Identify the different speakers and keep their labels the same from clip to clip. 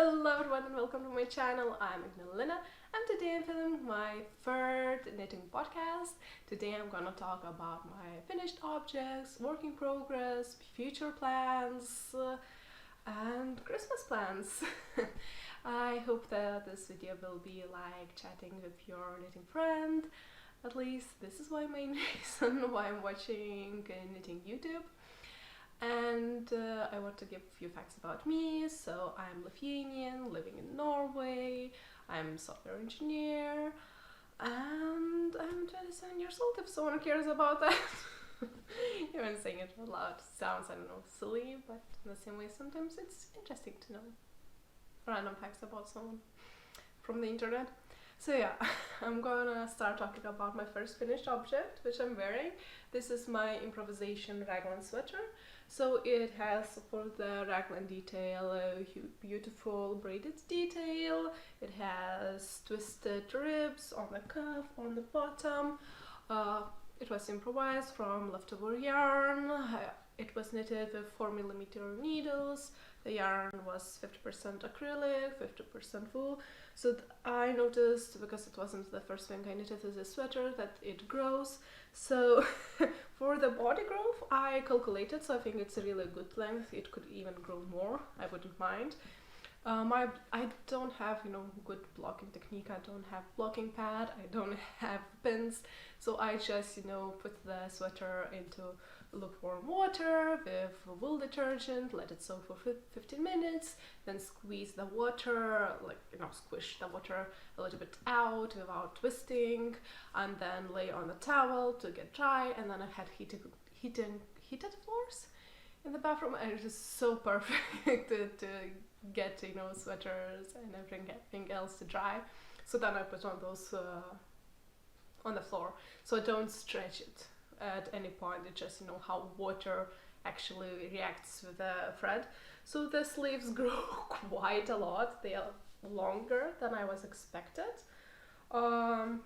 Speaker 1: Hello everyone and welcome to my channel. I'm Agnelina and today I'm filming my third knitting podcast. Today I'm gonna talk about my finished objects, work in progress, future plans, and Christmas plans. I hope that this video will be like chatting with your knitting friend. At least this is my main reason why I'm watching knitting YouTube. And I want to give a few facts about me. So I'm Lithuanian, living in Norway, I'm a software engineer, and I'm 27 years old if someone cares about that. Even saying it out loud sounds, I don't know, silly, but in the same way sometimes it's interesting to know random facts about someone from the internet. So yeah, I'm gonna start talking about my first finished object, which I'm wearing. This is my improvisation raglan sweater. So it has for the raglan detail a beautiful braided detail. It has twisted ribs on the cuff, on the bottom. It was improvised from leftover yarn. It was knitted with 4mm needles. The yarn was 50% acrylic, 50% wool. So I noticed, because it wasn't the first thing I knitted as a sweater, that it grows. So for the body growth I calculated, so I think it's a really good length. It could even grow more, I wouldn't mind. I don't have, good blocking technique. I don't have blocking pad, I don't have pins, so I just, put the sweater into lukewarm water with wool detergent, let it soak for 15 minutes, then squeeze the water, squish the water a little bit out without twisting, and then lay on the towel to get dry. And then I had heated floors in the bathroom, and it is so perfect to get sweaters and everything else to dry. So then I put on those on the floor, so I don't stretch it at any point. It's just how water actually reacts with the thread. So the sleeves grow quite a lot. They are longer than I was expected, and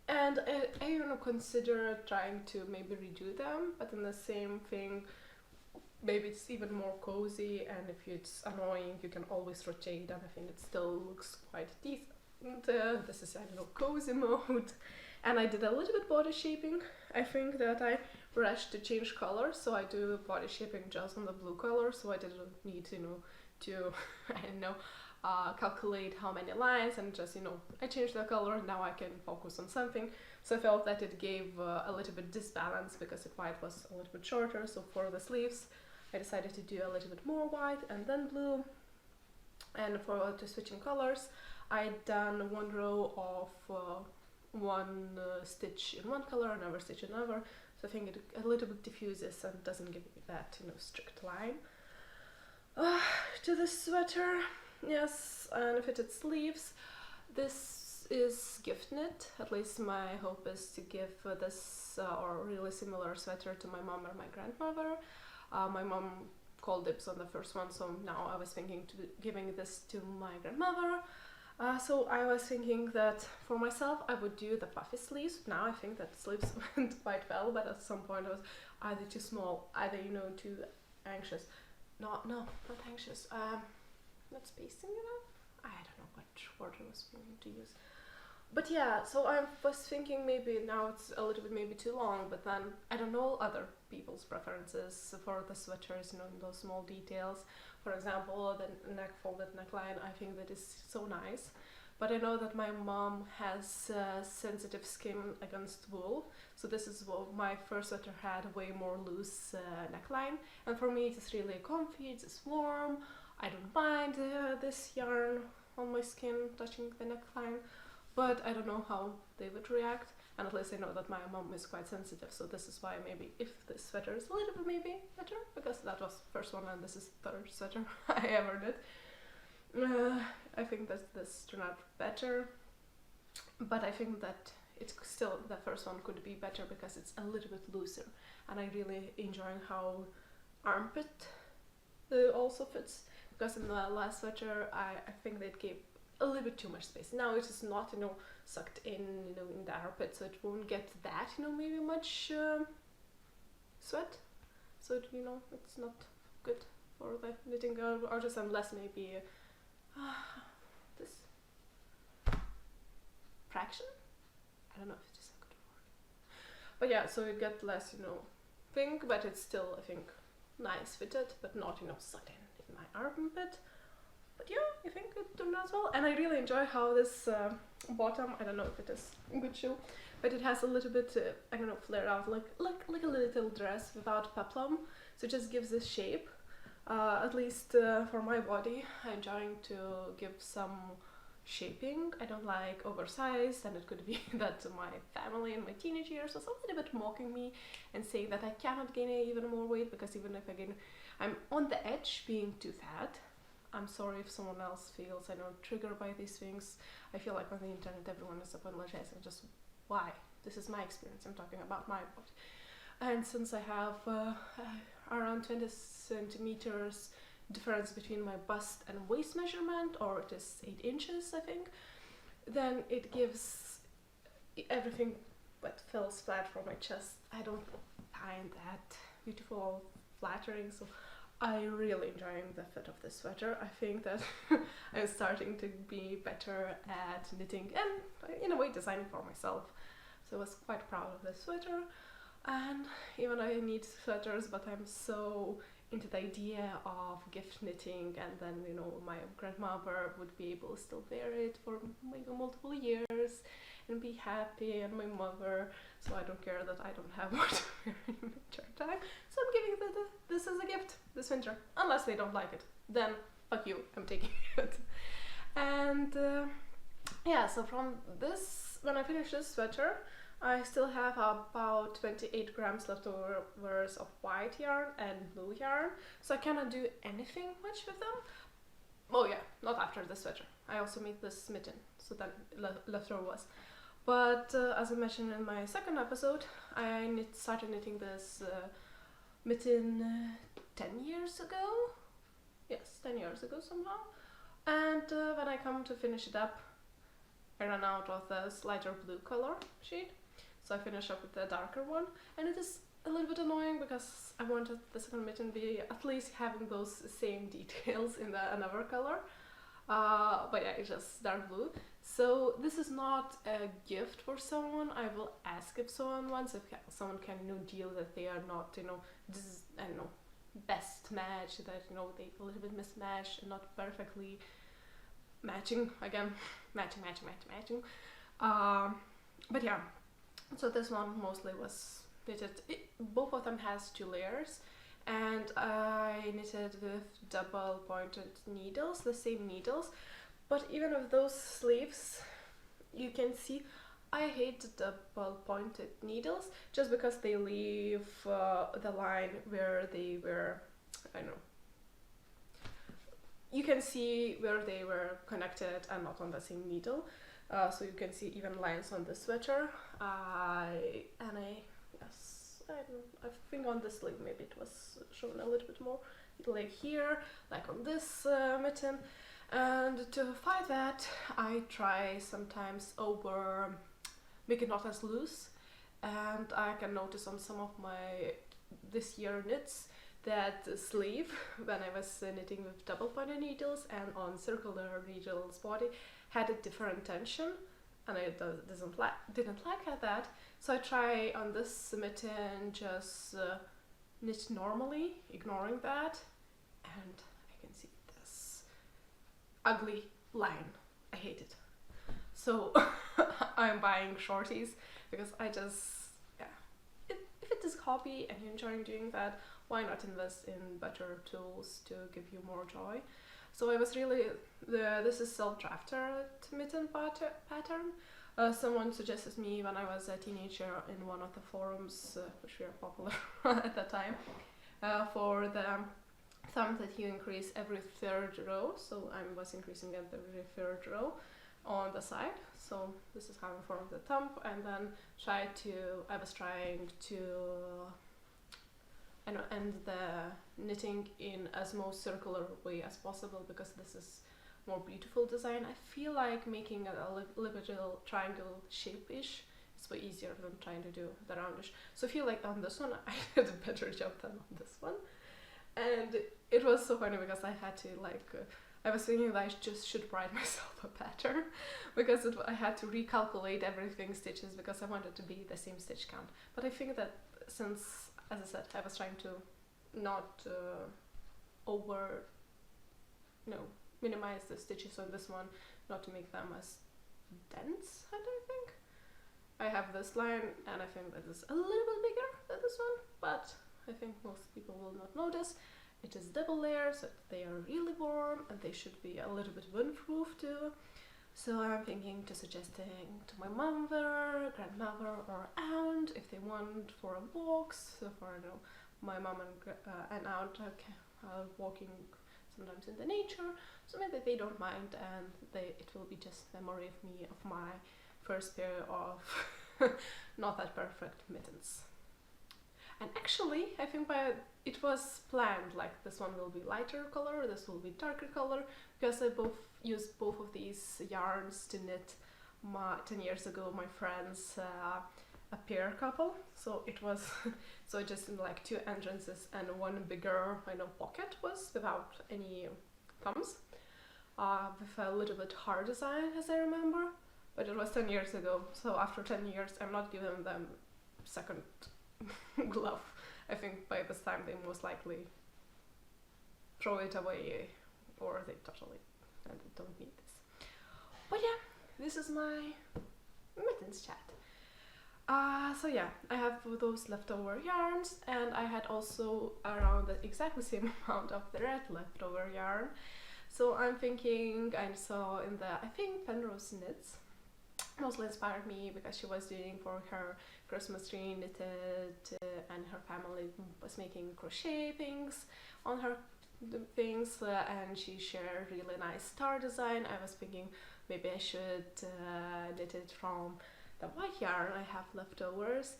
Speaker 1: I consider trying to maybe redo them, but in the same thing, maybe it's even more cozy, and if it's annoying you can always rotate, and I think it still looks quite decent. This is, cozy mode. And I did a little bit body shaping. I think that I rushed to change colors, so I do body shaping just on the blue color, so I didn't need to calculate how many lines, and just I changed the color, now I can focus on something. So I felt that it gave a little bit disbalance because the white was a little bit shorter. So for the sleeves I decided to do a little bit more white and then blue. And for the switching colors, I done one row of one stitch in one color, another stitch in another, so I think it a little bit diffuses and doesn't give me that strict line. To the sweater, yes, and fitted sleeves. This is gift knit. At least my hope is to give this or really similar sweater to my mom or my grandmother. My mom called dibs on the first one, so now I was thinking to giving this to my grandmother. So I was thinking that for myself I would do the puffy sleeves. Now I think that sleeves went quite well, but at some point I was either too small, either too anxious. Not anxious. Not spacing enough. I don't know what word I was going to use. But yeah, so I was thinking maybe now it's a little bit maybe too long, but then I don't know other people's preferences for the sweaters, in those small details. For example, the neck folded neckline, I think that is so nice. But I know that my mom has sensitive skin against wool, so this is what my first sweater had, way more loose neckline. And for me it's really comfy, it's warm, I don't mind this yarn on my skin touching the neckline. But I don't know how they would react, and at least I know that my mom is quite sensitive, so this is why maybe if this sweater is a little bit maybe better, because that was the first one and this is the third sweater I ever did. I think that this turned out better, but I think that it's still, the first one could be better because it's a little bit looser, and I really enjoying how armpit also fits, because in the last sweater I think they gave a little bit too much space. Now it is not sucked in in the armpit, so it won't get that maybe much sweat, so it's not good for the knitting artist, unless maybe this fraction. I don't know if it's a good word. But yeah, so it gets less, you know, pink, but it's still, I think, nice fitted, but not, you know, sucked in my armpit. But yeah, I think it turned out well. And I really enjoy how this bottom, I don't know if it is a good shoe, but it has a little bit, I don't know, flared out, like a little dress without peplum. So it just gives this shape. At least for my body, I'm trying to give some shaping. I don't like oversized, and it could be that my family in my teenage years was a little bit mocking me and saying that I cannot gain even more weight, because even if I gain, I'm on the edge being too fat. I'm sorry if someone else feels, I know, triggered by these things. I feel like on the internet everyone is apologizing, just why? This is my experience, I'm talking about my body. And since I have around 20 centimeters difference between my bust and waist measurement, or it is 8 inches I think, then it gives everything but fills flat from my chest. I don't find that beautiful or flattering, so I'm really enjoying the fit of this sweater. I think that I'm starting to be better at knitting and in a way designing for myself. So I was quite proud of this sweater. And even though I need sweaters, but I'm so into the idea of gift knitting, and then, you know, my grandmother would be able to still wear it for maybe multiple years and be happy, and my mother, so I don't care that I don't have what to wear in winter time. So I'm giving this as a gift this winter, unless they don't like it. Then fuck you, I'm taking it. And yeah, so from this, when I finish this sweater, I still have about 28 grams leftovers of white yarn and blue yarn, so I cannot do anything much with them. Oh yeah, not after the sweater. I also made this mitten, so that leftover was. But as I mentioned in my second episode, I started knitting this mitten 10 years ago. Yes, 10 years ago somehow. And when I come to finish it up, I ran out of this lighter blue color shade. So I finished up with the darker one, and it is a little bit annoying because I wanted the second mitten to be at least having those same details in another color. But yeah, it's just dark blue. So this is not a gift for someone. I will ask if someone wants, if someone can, you know, deal that they are not, you know, this is, I don't know, best match, that, you know, they a little bit mismatched and not perfectly matching. Again, matching. But yeah. So this one mostly was knitted, both of them has 2 layers, and I knitted with double pointed needles, the same needles. But even with those sleeves, you can see I hate double pointed needles, just because they leave the line where they were, I don't know, you can see where they were connected and not on the same needle. So you can see even lines on the sweater. I think on this sleeve maybe it was shown a little bit more, like here, like on this mitten. And to fight that, I try sometimes make it not as loose. And I can notice on some of my this year knits that sleeve, when I was knitting with double pointed needles and on circular needles body, had a different tension, and I didn't like that. So I try on this mitten just knit normally, ignoring that, and I can see this ugly line. I hate it. So I'm buying shorties because I just, yeah, if it is hobby and you're enjoying doing that, why not invest in better tools to give you more joy? So I was really, this is self-drafted mitten pattern. Someone suggested me when I was a teenager in one of the forums, which were popular at the time, for the thumb that you increase every 3rd row. So I was increasing it every 3rd row on the side. So this is how I formed the thumb, and then I was trying to end the knitting in as most circular way as possible, because this is more beautiful design. I feel like making a little triangle shape-ish is way easier than trying to do the roundish. So I feel like on this one I did a better job than on this one. And it was so funny because I had to I was thinking that I just should write myself a pattern because I had to recalculate everything stitches because I wanted to be the same stitch count. But I think that since, as I said, I was trying to not minimize the stitches on this one, not to make them as dense, I don't think. I have this line and I think that is a little bit bigger than this one, but I think most people will not notice. It is double layers, so they are really warm and they should be a little bit windproof too. So I'm thinking to suggesting to my mother, grandmother or aunt if they want for a walk. So for my mom and aunt are walking sometimes in the nature, so maybe they don't mind and it will be just memory of me of my first pair of not that perfect mittens. And actually I think it was planned like this one will be lighter color, this will be darker color, because I used both of these yarns to knit 10 years ago my friends a pair couple. So it was so just in like 2 entrances and one bigger pocket was without any thumbs, with a little bit hard design as I remember, but it was 10 years ago, so after 10 years I'm not giving them second glove. I think by this time they most likely throw it away or they totally don't need this. But yeah, this is my mittens chat. So yeah, I have those leftover yarns and I had also around the exactly same amount of the red leftover yarn. So I'm thinking, I saw in the, I think Penrose Knits mostly inspired me because she was doing for her Christmas tree knitted and her family was making crochet things on her things and she shared really nice star design. I was thinking maybe I should knit it from the white yarn I have leftovers,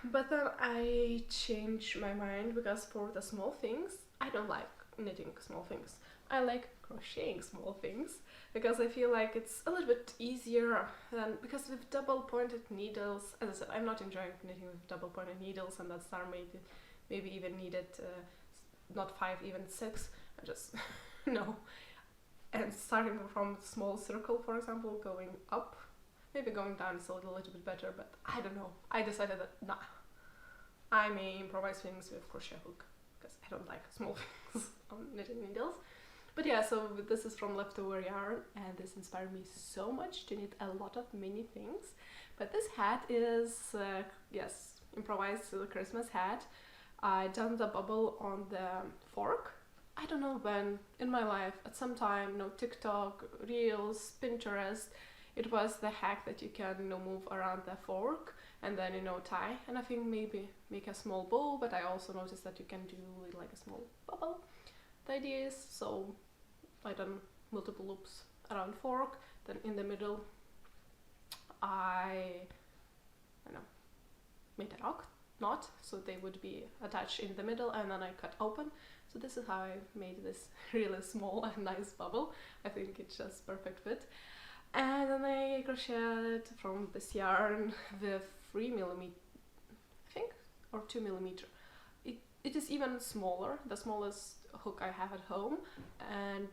Speaker 1: but then I changed my mind because for the small things I don't like knitting small things. I like crocheting small things because I feel like it's a little bit easier than, because with double pointed needles, as I said, I'm not enjoying knitting with double pointed needles and that star maybe even needed not 5, even 6. I just no. And starting from small circle, for example, going up, maybe going down is a little bit better, but I don't know. I decided that nah, I may improvise things with crochet hook because I don't like small things on knitting needles. But yeah, so this is from leftover yarn and this inspired me so much to knit a lot of mini things. But this hat is, yes, improvised Christmas hat. I done the bubble on the fork. I don't know when in my life, at some time, TikTok, Reels, Pinterest, it was the hack that you can move around the fork and then tie, and I think maybe make a small bow, but I also noticed that you can do like a small bubble. The idea is, so I done multiple loops around fork, then in the middle I made a knot so they would be attached in the middle, and then I cut open. So this is how I made this really small and nice bubble. I think it's just perfect fit. And then I crocheted from this yarn with 3mm, I think, or 2mm. It is even smaller, the smallest hook I have at home, and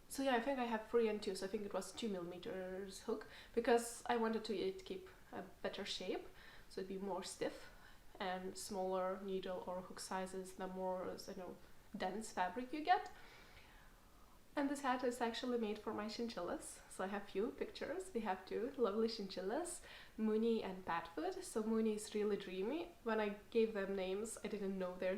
Speaker 1: so yeah, I think I have 3 and 2, so I think it was 2mm hook because I wanted to keep a better shape, so it'd be more stiff, and smaller needle or hook sizes, the more dense fabric you get. And this hat is actually made for my chinchillas. So I have few pictures. We have 2 lovely chinchillas, Mooney and Patfoot. So Mooney is really dreamy. When I gave them names, I didn't know their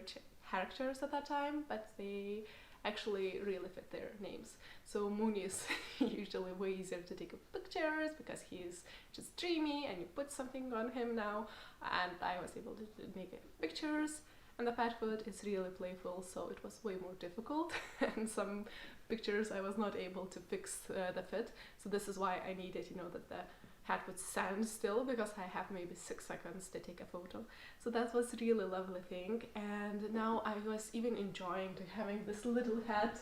Speaker 1: characters at that time, but they actually really fit their names. So Mooney is usually way easier to take pictures because he's just dreamy and you put something on him now, and I was able to make pictures. And the Patfoot is really playful, so it was way more difficult and some pictures I was not able to fix the fit. So this is why I needed, that the hat would stand still, because I have maybe 6 seconds to take a photo. So that was really lovely thing, and now I was even enjoying having this little hat,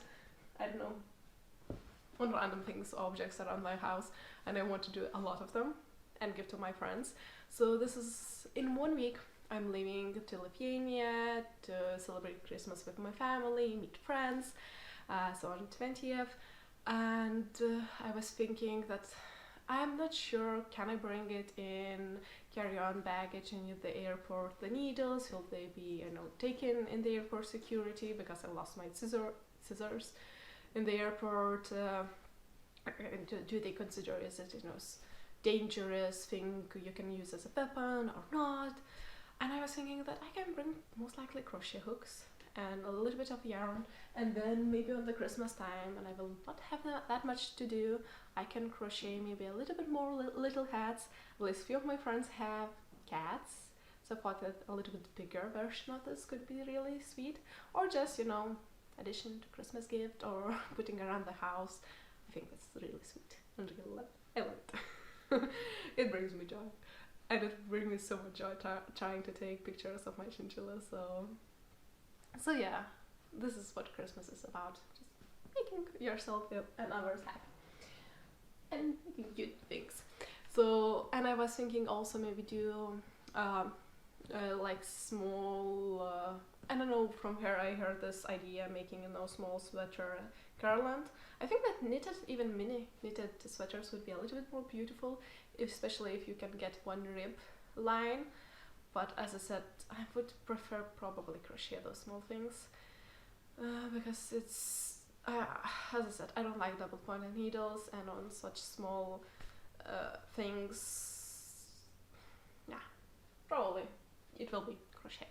Speaker 1: I don't know, on random things, objects around my house, and I want to do a lot of them and give to my friends. So this is, in 1 week, I'm leaving to Lithuania to celebrate Christmas with my family, meet friends. so on 20th, and I was thinking that I'm not sure, can I bring it in carry-on baggage in the airport, the needles, will they be, taken in the airport security because I lost my scissors in the airport, do they consider is it, dangerous thing you can use as a weapon or not? And I was thinking that I can bring most likely crochet hooks and a little bit of yarn, and then maybe on the Christmas time, and I will not have that much to do, I can crochet maybe a little bit more little hats. At least few of my friends have cats, so I thought that a little bit bigger version of this could be really sweet, or just addition to Christmas gift or putting around the house. I think that's really sweet and really I love it. It brings me joy, and it brings me so much joy trying to take pictures of my chinchillas. So yeah, this is what Christmas is about, just making yourself and others happy and making cute things. So, and I was thinking also maybe do like small, I don't know, from here I heard this idea making a small sweater garland. I think that even mini knitted sweaters would be a little bit more beautiful, especially if you can get one rib line. But as I said, I would prefer probably crochet those small things, because it's, as I said, I don't like double pointed needles, and on such small things, yeah, probably it will be crochet.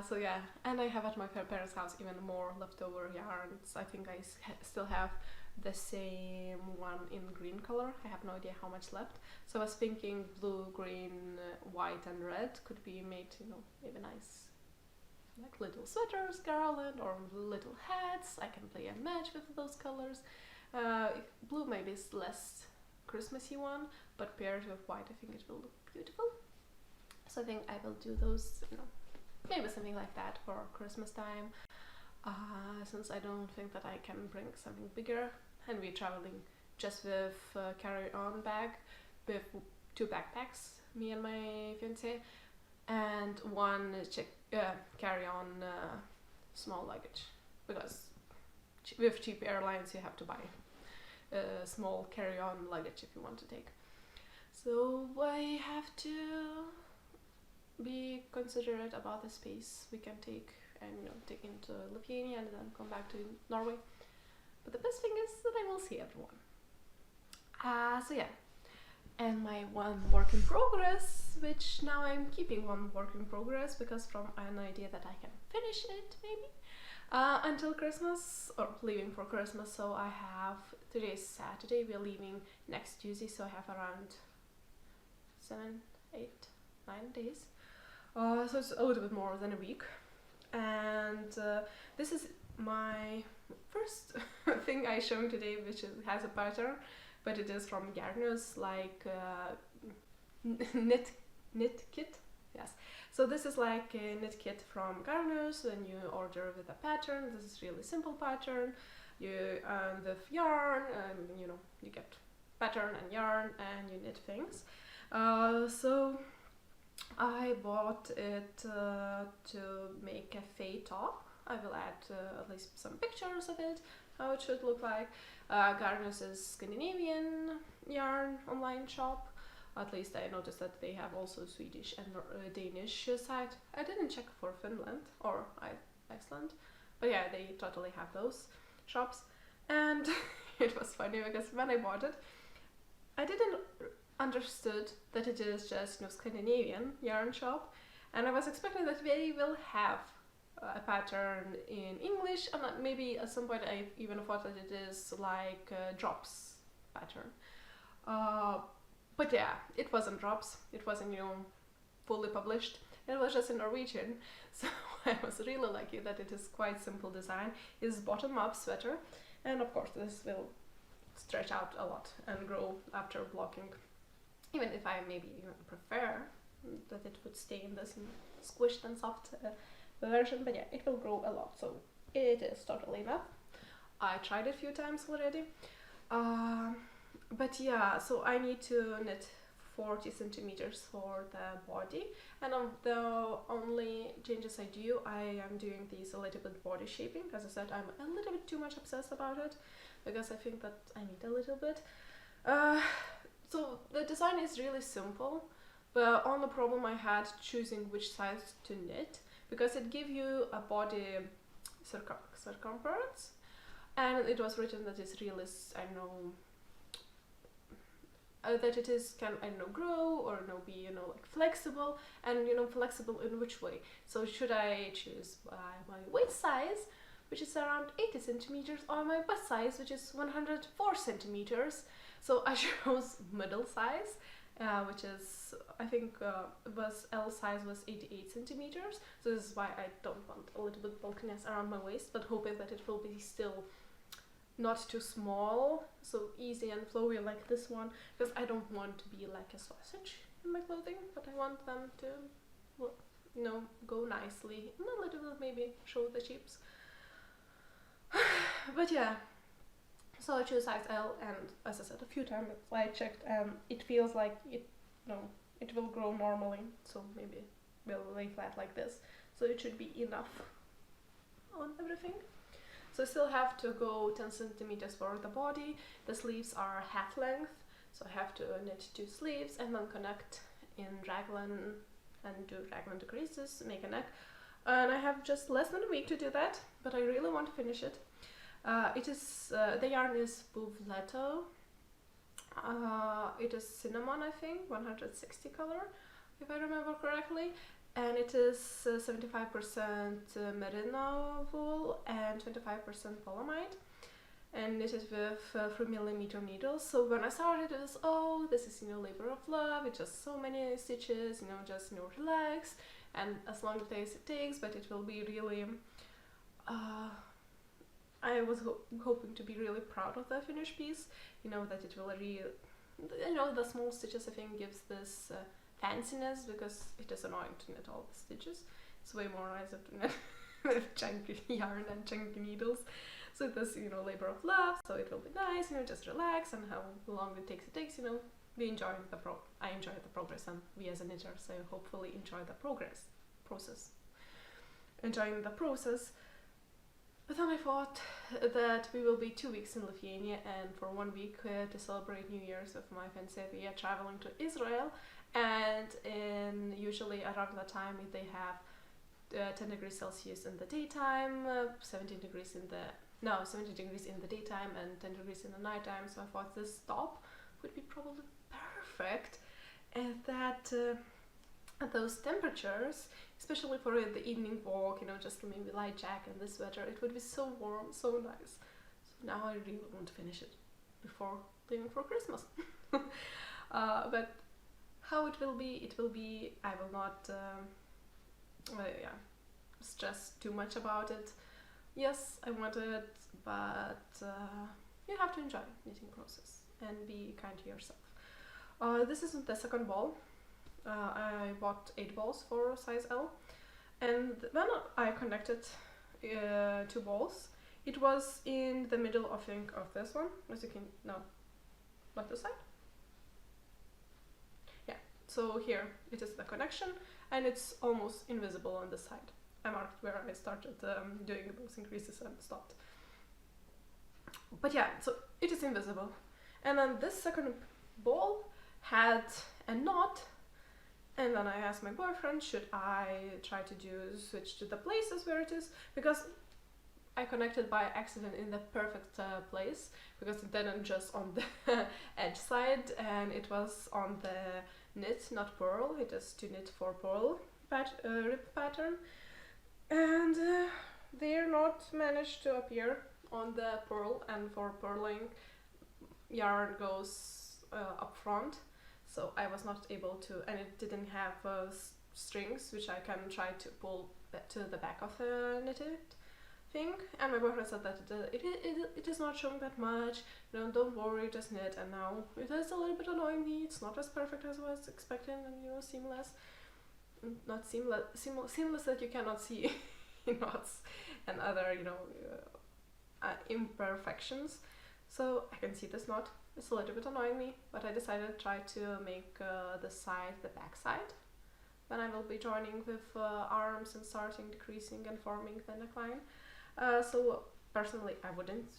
Speaker 1: So yeah, and I have at my parents' house even more leftover yarns. I think I still have the same one in green color. I have no idea how much left. So I was thinking blue, green, white and red could be made, maybe nice, like little sweaters, garland, or little hats. I can play and match with those colors. Blue maybe is less Christmassy one, but paired with white I think it will look beautiful. So I think I will do those, maybe something like that for Christmas time, since I don't think that I can bring something bigger, and we're traveling just with carry-on bag with 2 backpacks, me and my fiance, and one carry-on small luggage, because with cheap airlines you have to buy small carry-on luggage if you want to take. So I have to be considerate about the space we can take, and take into Lithuania and then come back to Norway. But the best thing is that I will see everyone. So yeah, and my one work in progress, which now I'm keeping one work in progress because from an idea that I can finish it maybe until Christmas, or leaving for Christmas. So I have, today is Saturday, we're leaving next Tuesday, so I have around 7, 8, 9 days. So it's a little bit more than a week, and this is my first thing I showing today, which has a pattern, but it is from Garner's, like knit kit. Yes, so this is like a knit kit from Garner's. When you order with a pattern, this is really simple pattern. You earn the yarn, and you get pattern and yarn, and you knit things. So I bought it to make a Fay top. I will add at least some pictures of it, how it should look like. Garner's is Scandinavian yarn online shop. At least I noticed that they have also Swedish and Danish site. I didn't check for Finland or Iceland, but yeah, they totally have those shops. And it was funny because when I bought it, I didn't understood that it is just Scandinavian yarn shop, and I was expecting that they will have a pattern in English, and maybe at some point I even thought that it is like drops pattern. But yeah, it wasn't drops, it wasn't fully published, it was just in Norwegian. So I was really lucky that it is quite simple design. It's bottom up sweater, and of course this will stretch out a lot and grow after blocking. Even if I maybe even prefer that it would stay in this squished and soft version, but yeah, it will grow a lot, so it is totally enough. I tried it a few times already, but yeah, so I need to knit 40 centimeters for the body, and the only changes I do, I am doing these a little bit body shaping. As I said, I'm a little bit too much obsessed about it because I think that I need a little bit. So the design is really simple, but only problem I had choosing which size to knit, because it gives you a body circumference, and it was written that it's really, I don't know, that it is can, I don't know, grow or be, you know, like flexible, and you know, flexible in which way. So should I choose my waist size, which is around 80 centimeters, or my bust size, which is 104 centimeters? So I chose middle size, which is, I think, was L size was 88 centimeters. So this is why I don't want a little bit bulkiness around my waist, but hoping that it will be still not too small, so easy and flowy like this one, because I don't want to be like a sausage in my clothing, but I want them to, well, you know, go nicely and a little bit maybe show the cheeks. But yeah, so I choose size L, and as I said a few times, I checked, and it feels like it, no, it will grow normally, so maybe will lay flat like this, so it should be enough on everything. So I still have to go 10 centimeters for the body. The sleeves are half length, so I have to knit 2 sleeves and then connect in raglan and do raglan decreases, make a neck. And I have just less than a week to do that, but I really want to finish it. It is the yarn is Woolevo. It is cinnamon, I think, 160 color, if I remember correctly, and it is 75% merino wool and 25% polyamide, and it is with 3mm needles. So when I started, it was, oh, this is, you know, labor of love. It's just so many stitches, you know, just, you know, relax, and as long as it takes, but it will be really. I was hoping to be really proud of the finished piece, you know, that it will really, you know, the small stitches I think gives this fanciness, because it is annoying to knit all the stitches. It's way more nicer to knit with chunky yarn and chunky needles. So this, you know, labor of love, so it will be nice, you know, just relax, and how long it takes, you know, we enjoy the I enjoy the progress, and we as a knitter, so hopefully enjoy the process. Enjoying the process. But then I thought that we will be 2 weeks in Lithuania, and for 1 week to celebrate New Year's with my fiancé, we are traveling to Israel, and usually around that time they have 10 degrees Celsius in the daytime, 17 degrees in the daytime and 10 degrees in the nighttime. So I thought this top would be probably perfect at those temperatures, especially for the evening walk, you know, just maybe light jacket and this sweater. It would be so warm, so nice. So now I really want to finish it before leaving for Christmas. But how it will be, I will not stress too much about it. Yes, I want it, but you have to enjoy knitting process and be kind to yourself. This isn't the second ball. I bought 8 balls for size L, and when I connected 2 balls, it was in the middle, I think, of this one, as you can, no, not this side? Yeah, so here it is the connection, and it's almost invisible on this side. I marked where I started doing those increases and stopped. But yeah, so it is invisible. And then this second ball had a knot. And then I asked my boyfriend, should I try to switch to the places where it is? Because I connected by accident in the perfect place, because it didn't just on the edge side, and it was on the knit, not purl. It is to knit for purl rib pattern. And they're not managed to appear on the purl, and for purling, yarn goes up front. So I was not able to, and it didn't have strings which I can try to pull to the back of the knitted thing. And my boyfriend said that it is not showing that much, you know, don't worry, just knit. And now it is a little bit annoying me. It's not as perfect as I was expecting, and you know, seamless that you cannot see knots and other, you know, imperfections. So I can see this knot. It's a little bit annoying me, but I decided to try to make the side the back side. Then I will be joining with arms and starting decreasing and forming the neckline. So personally I wouldn't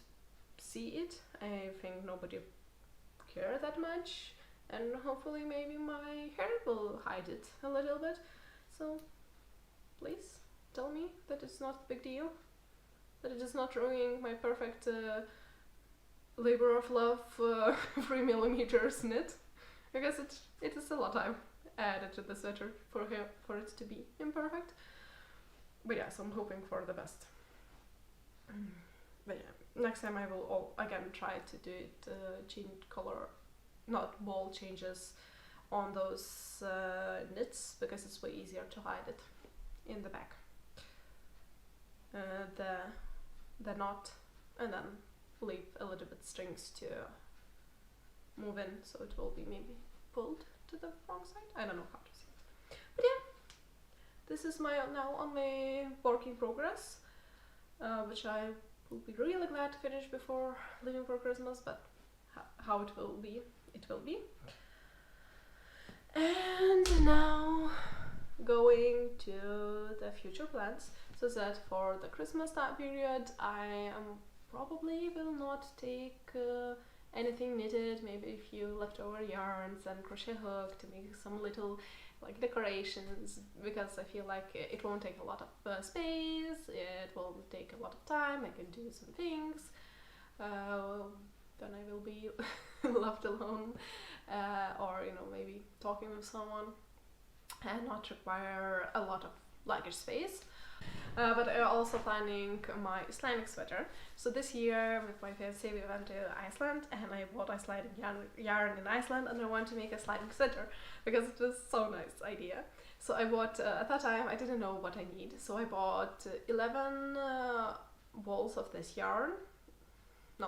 Speaker 1: see it. I think nobody care that much, and hopefully maybe my hair will hide it a little bit. So please tell me that it's not a big deal, that it is not ruining my perfect labor of love 3mm knit, because it is a lot of time added to the sweater for it to be imperfect. But yes, I'm hoping for the best. But yeah, next time I will again try to do it change color, not ball changes on those knits, because it's way easier to hide it in the back. The knot, and then leave a little bit strings to move in, so it will be maybe pulled to the wrong side. I don't know how to say it. But yeah, this is my now on my work in progress, which I will be really glad to finish before leaving for Christmas, but how it will be, it will be. And now going to the future plans. So that for the Christmas time period I probably will not take anything knitted, maybe a few leftover yarns and crochet hook to make some little like decorations, because I feel like it won't take a lot of space, it will take a lot of time, I can do some things, then I will be left alone, or you know, maybe talking with someone, and not require a lot of luggage space. But I'm also planning my Icelandic sweater. So this year with my fiance we went to Iceland, and I bought Icelandic yarn in Iceland, and I want to make a Icelandic sweater because it was so nice idea. So I bought, at that time I didn't know what I need, so I bought 11 balls of this yarn. No,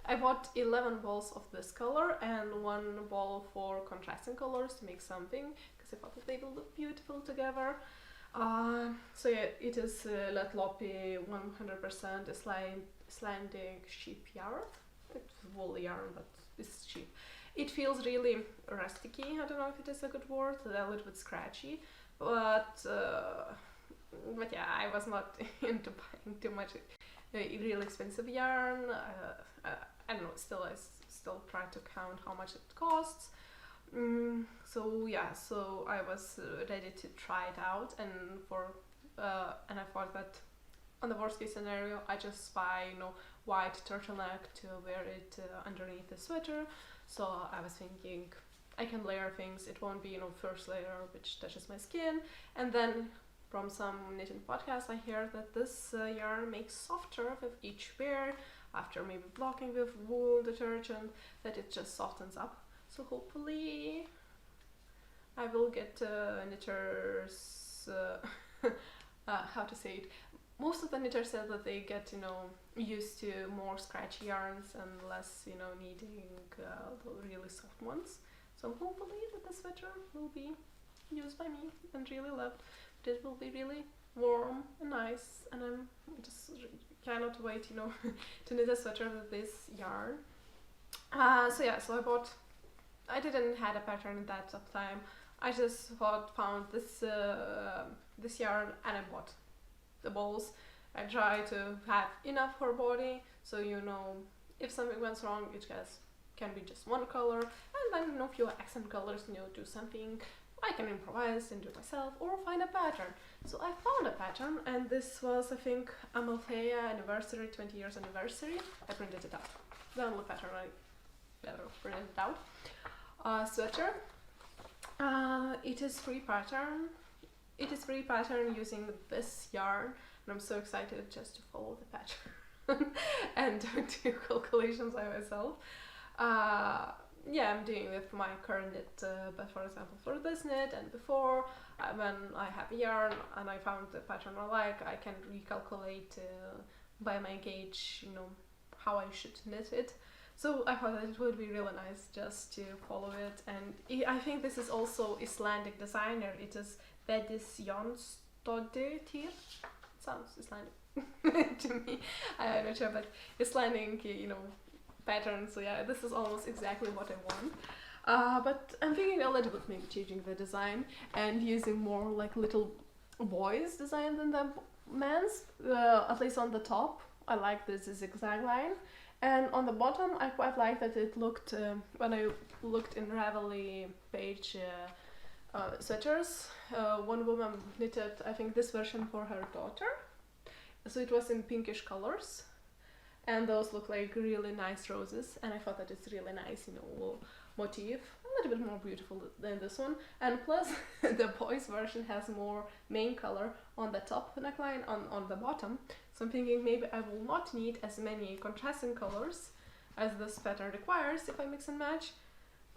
Speaker 1: I bought 11 balls of this color and 1 ball for contrasting colors to make something, because I thought that they will look beautiful together. So yeah, it is Let Loppy 100% Icelandic sheep yarn. It's wool yarn, but it's cheap. It feels really rusticy. I don't know if it is a good word. A little bit scratchy, but yeah, I was not into buying too much really expensive yarn. I don't know. I still try to count how much it costs. So yeah, so I was ready to try it out, and I thought that on the worst case scenario I just buy, you know, white turtleneck to wear it underneath the sweater. So I was thinking I can layer things, it won't be, you know, first layer which touches my skin, and then from some knitting podcasts I hear that this yarn makes softer with each wear after maybe blocking with wool detergent, that it just softens up. So hopefully I will get knitters, how to say it, most of the knitters said that they get, you know, used to more scratchy yarns and less, you know, needing the really soft ones. So hopefully that the sweater will be used by me and really loved. But it will be really warm and nice, and I'm just cannot wait, you know, to knit a sweater with this yarn. So yeah, so I didn't had a pattern at that time. I just found this this yarn, and I bought the balls. I try to have enough for body, so you know, if something went wrong, it can be just one color, and then, you know, few accent colors, you know, do something I can improvise and do myself, or find a pattern. So I found a pattern, and this was, I think, Amalthea anniversary, 20 years anniversary. I printed it out. The only pattern I better printed it out. Sweater. It is free pattern. It is free pattern using this yarn, and I'm so excited just to follow the pattern and do calculations by myself. Yeah, I'm doing with my current knit, but for example for this knit and before, when I have a yarn and I found the pattern I like, I can recalculate by my gauge, you know, how I should knit it. So I thought that it would be really nice just to follow it, and I think this is also Icelandic designer. It is Vedis Jónsdóttir. Sounds Icelandic to me. I'm not sure, but Icelandic, you know, pattern. So yeah, this is almost exactly what I want. But I'm thinking a little bit maybe changing the design and using more like little boys design than the men's, at least on the top. I like this zigzag line, and on the bottom I quite like that it looked, when I looked in Ravelry page sweaters, one woman knitted I think this version for her daughter, so it was in pinkish colors, and those look like really nice roses, and I thought that it's really nice, you know, motif, a little bit more beautiful than this one, and plus the boys version has more main color on the top neckline, on the bottom, so I'm thinking maybe I will not need as many contrasting colors as this pattern requires if I mix and match.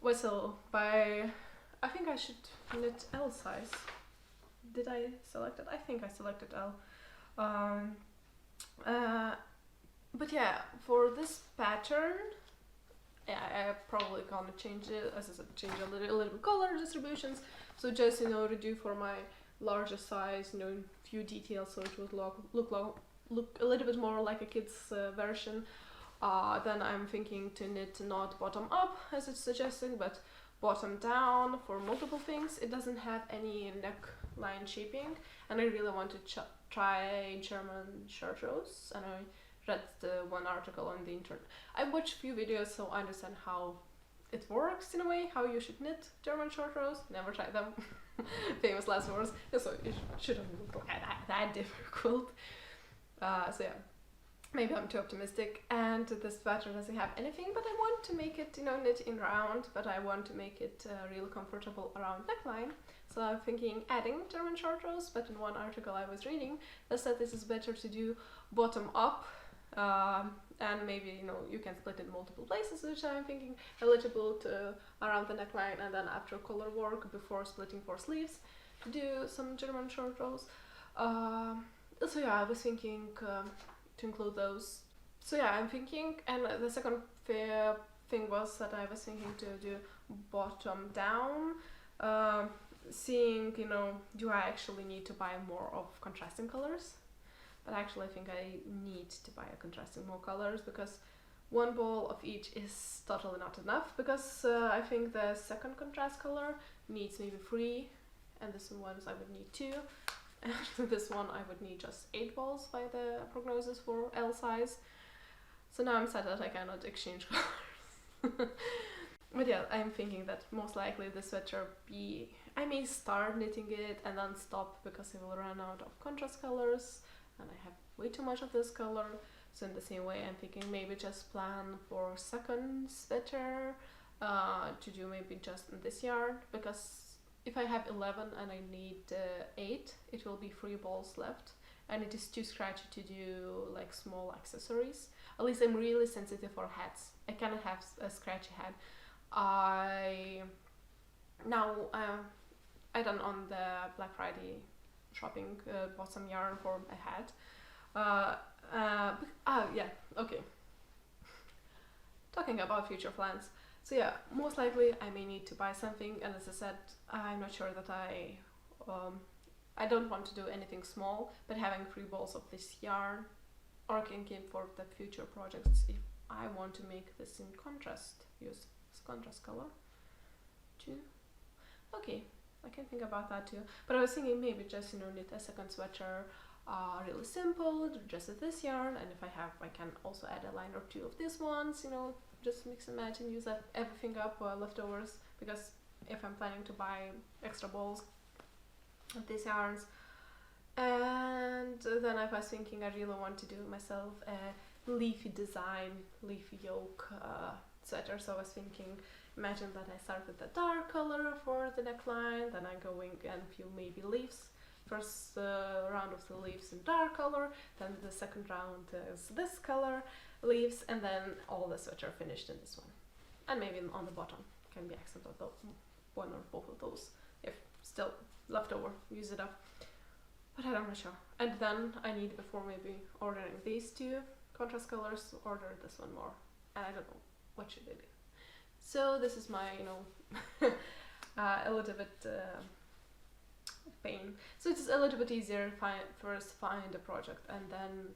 Speaker 1: Well, so I think I should knit L size. Did I select it? I think I selected L. But yeah, for this pattern, yeah, I'm probably gonna change it, as I said, change a little bit color distributions. So just, you know, redo for my larger size, you know, few details, so it would look a little bit more like a kid's version. Then I'm thinking to knit not bottom up as it's suggesting, but bottom down for multiple things. It doesn't have any neckline shaping, and I really want to try German short rows, and I read the one article on the internet. I watched a few videos, so I understand how it works in a way, how you should knit German short rows. Never tried them. Famous last words. So it shouldn't look that difficult. So yeah, maybe I'm too optimistic. And this pattern doesn't have anything, but I want to make it, you know, knit in round, but I want to make it really comfortable around neckline. So I'm thinking adding German short rows, but in one article I was reading, they said this is better to do bottom up. And maybe, you know, you can split in multiple places, which I'm thinking a little bit around the neckline, and then after color work before splitting for sleeves to do some German short rows. So yeah, I was thinking to include those. So yeah, I'm thinking, and the second thing was that I was thinking to do bottom down, seeing, you know, do I actually need to buy more of contrasting colors? But actually I think I need to buy a contrasting more colors, because one ball of each is totally not enough, because I think the second contrast color needs maybe 3, and this one I would need 2, and this one I would need just 8 balls by the prognosis for L size. So now I'm sad that I cannot exchange colors. But yeah, I'm thinking that most likely the sweater I may start knitting it and then stop, because I will run out of contrast colors and I have way too much of this color. So in the same way, I'm thinking maybe just plan for second sweater to do maybe just in this yarn, because if I have 11 and I need 8, it will be 3 balls left, and it is too scratchy to do like small accessories. At least I'm really sensitive for hats. I cannot have a scratchy hat. I done on the Black Friday shopping bought some yarn for a hat. Yeah, okay. Talking about future plans. So yeah, most likely I may need to buy something, and as I said, I'm not sure that I don't want to do anything small, but having 3 balls of this yarn, or can keep for the future projects if I want to make this in contrast, use contrast color too. Okay, I can think about that too. But I was thinking maybe just, you know, knit a second sweater, really simple, just with this yarn, and if I have, I can also add a line or 2 of these ones, you know, just mix and match and use everything up, leftovers, because if I'm planning to buy extra balls of these yarns. And then I was thinking I really want to do myself a leafy design, leafy yoke sweater. So I was thinking, imagine that I start with the dark color for the neckline, then I'm going and few maybe leaves. First round of the leaves in dark color, then the second round is this color leaves, and then all the sweater finished in this one. And maybe on the bottom can be accent of one or both of those. If still leftover, use it up. But I'm not sure. And then I need, before maybe ordering these 2 contrast colors, order this one more. And I don't know, what should I do? So this is my, you know, a little bit pain. So it's a little bit easier first find a project and then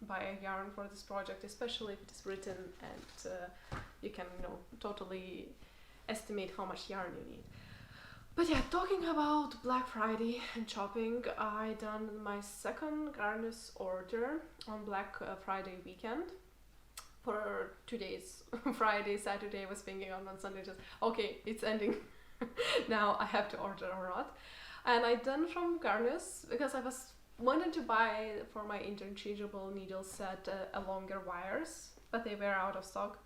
Speaker 1: buy a yarn for this project, especially if it is written and you can, you know, totally estimate how much yarn you need. But yeah, talking about Black Friday and shopping, I done my second garners order on Black Friday weekend for 2 days. Friday, Saturday, I was thinking on Sunday, just okay, it's ending. Now I have to order or not. And I done from Garners because I was wanted to buy for my interchangeable needle set a longer wires, but they were out of stock.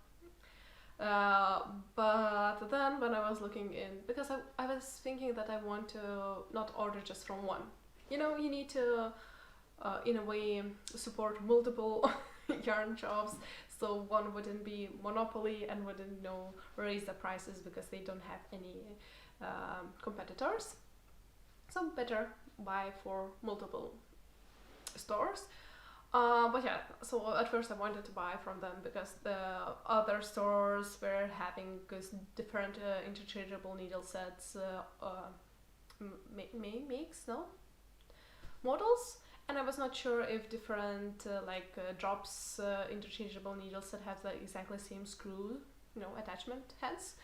Speaker 1: But then when I was looking in, because I was thinking that I want to not order just from one. You know, you need to, in a way, support multiple yarn shops, so one wouldn't be monopoly and wouldn't, you know, raise the prices because they don't have any competitors. So better buy for multiple stores. But yeah, so at first I wanted to buy from them because the other stores were having different interchangeable needle sets, models, and I was not sure if different drops interchangeable needle set has the exactly same screw, you know, attachment heads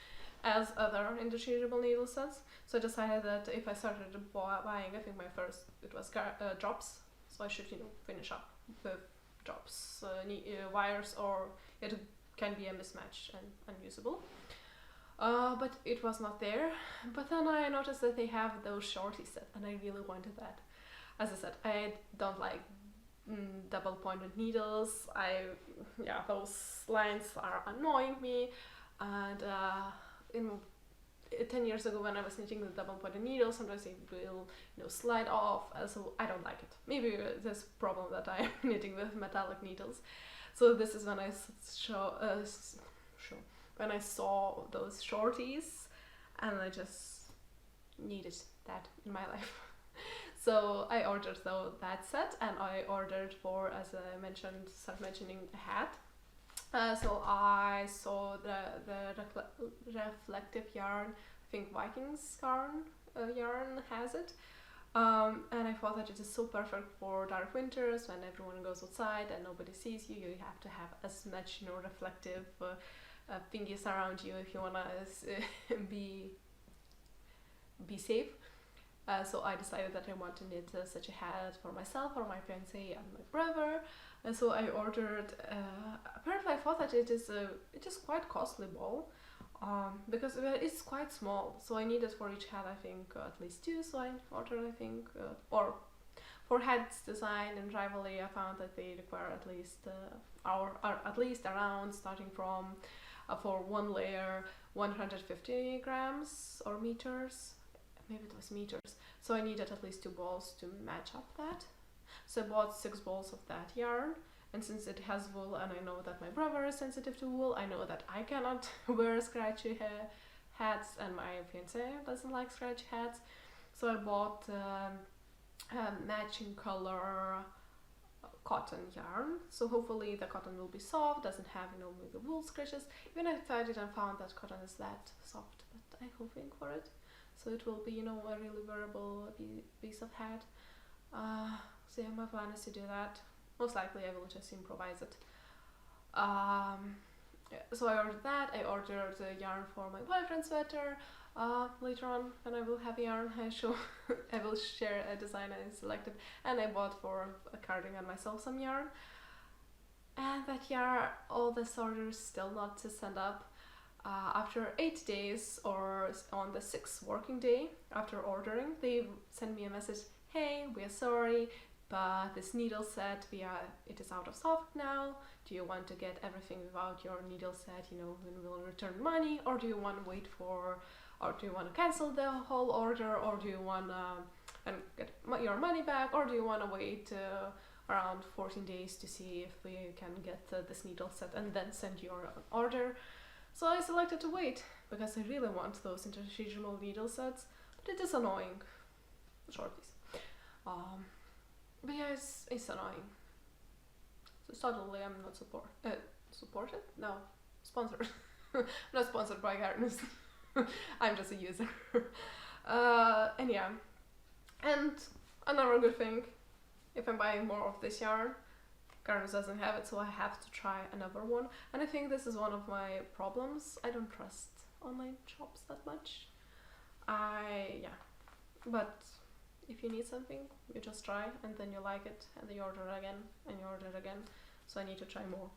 Speaker 1: as other interchangeable needle sets. So I decided that if I started buying, I think my first it was drops, so I should, you know, finish up with drops, wires, or it can be a mismatch and unusable. But it was not there. But then I noticed that they have those shorty set, and I really wanted that. As I said, I don't like double pointed needles. Those lines are annoying me, and 10 years ago when I was knitting with double pointed needles, sometimes they will, you know, slide off, so I don't like it. Maybe there's a problem that I'm knitting with metallic needles. So this is when I when I saw those shorties, and I just needed that in my life. So I ordered that set, and I ordered for, as I started mentioning, a hat. So I saw the reflective yarn, I think Viking's yarn has it, and I thought that it is so perfect for dark winters when everyone goes outside and nobody sees you. You have to have as much, you know, reflective thingies around you if you wanna be safe. So I decided that I want to knit such a hat for myself, for my fiance, and my brother. And so I ordered. Apparently, I thought that it is quite costly ball, because it's quite small. So I needed for each hat, I think, at least 2. So I ordered, I think, or for hats design and rivalry, I found that they require at least at least around, starting from for one layer 150 grams or meters. Maybe it was meters. So I needed at least 2 balls to match up that. So I bought 6 balls of that yarn, and since it has wool, and I know that my brother is sensitive to wool, I know that I cannot wear scratchy hats, and my fiance doesn't like scratchy hats. So I bought matching color cotton yarn. So hopefully the cotton will be soft, doesn't have, you know, maybe wool scratches. Even if I didn't found that cotton is that soft, but I'm hoping for it. So it will be, you know, a really wearable piece of hat. So yeah, my plan is to do that. Most likely I will just improvise it. So I ordered that. I ordered the yarn for my boyfriend's sweater. Later on, when I will have yarn, I will share a design I selected. And I bought for a cardigan myself some yarn. And that yarn, all this orders still not to send up. After 8 days, or on the 6th working day after ordering, they send me a message. Hey, we are sorry, but this needle set, it is out of stock now. Do you want to get everything without your needle set, you know, when we'll return money, or do you want to wait for, or do you want to cancel the whole order, or do you want to get your money back, or do you want to wait around 14 days to see if we can get this needle set and then send your order? So I selected to wait, because I really want those interchangeable needle sets, but it is annoying. Shorties. But yeah, it's annoying. So suddenly I'm not supported? No, sponsored. Not sponsored by Garners. I'm just a user. And yeah. And another good thing, if I'm buying more of this yarn, Garmus doesn't have it, so I have to try another one. And I think this is one of my problems. I don't trust online shops that much. But if you need something, you just try, and then you like it, and then you order it again, and you order it again. So I need to try more.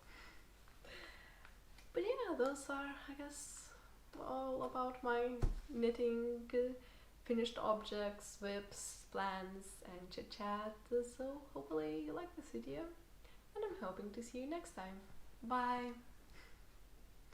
Speaker 1: But yeah, those are, I guess, all about my knitting, finished objects, WIPs, plans, and chit chat. So hopefully you like this video, and I'm hoping to see you next time. Bye!